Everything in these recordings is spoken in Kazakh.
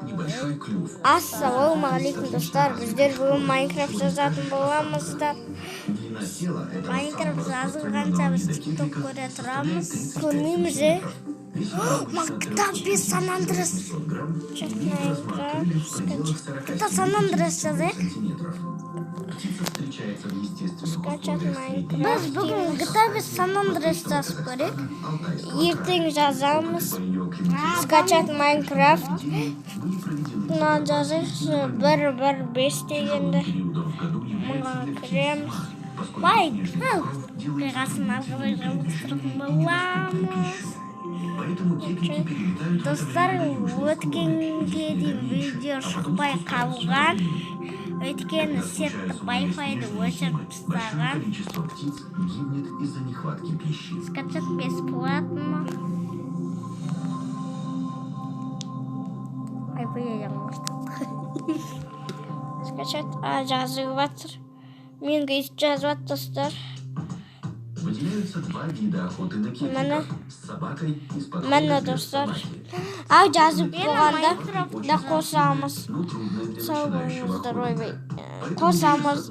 небольшой клюв. Ассалаумағалейкум достар, біздер бүгін Майнкрафт жазатын боламыздар. Длина тела этого Майнкрафт самого жазылғанша біз TikTok көре тұрамыз. Көрмейміз, Мактап без Сан Андрес. Кітап Сан Андрес жазайық. Скачать Майнкрафт. Біз бүгін кітап без Сан Андрес жазып көрейік. Ертең жазамыз. Скачать Майнкрафт. Мына жазайықшы 1.1.5 дегенді. Мұға кіреміз. Қиғасын арқылы жалғастыратын боламыз. Достар, өткенге дейін видео шықпай қалған. Өйткені сетті Wi-Fi-ді өшіріп тастаған. Скачать бесплатно. Скачать, жазып жатыр. Мен жазып жатыр, достар. Выделяются два вида охоты на киберов с собакой и с Мәні достар. Жазып болғанда да қосамыз. Сау болыңыздар, ойбай. Қосамыз.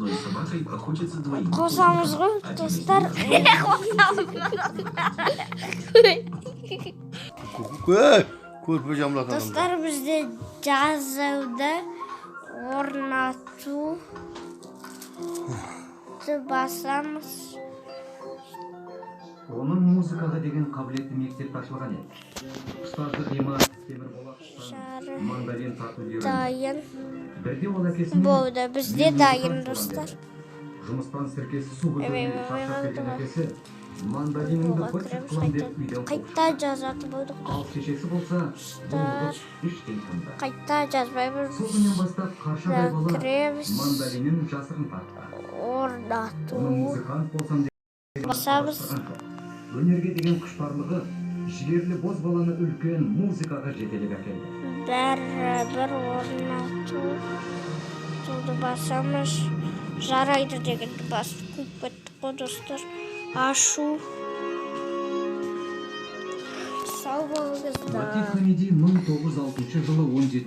Қосамыз ғой, достар. Достар, бізде жазуды орнату басамыз. Оның музыкаға деген қабілеті мектепте ашылған еді. Ұстазды қима, темір болақ, мандарин тарту Дайын бірде ол әкесіне болды, бізде дайын достар. жұмыстан сіркесі су көтеруге шаршап кеткен әкесі мандариніңді бір қылам деп үйден Қайта жазатын болдық. ал шешесі болса бұл іштей тынды. Қайта жазбаймыз. Сол күннен бастап қаршадай бала Кіреміз. мандариннің жасырын тартты. Орнату Оның музыкант болсам деп басамыз. өнерге деген құштарлығы жігерлі боз баланы үлкен музыкаға жетелеп әкелді. Бәрі орнату туды басамыз. Жарайды дегенді басып қойып кеттік қой достар. Ашу. Сау болыңыздар. Латиф Хамиди 1906 жылы 17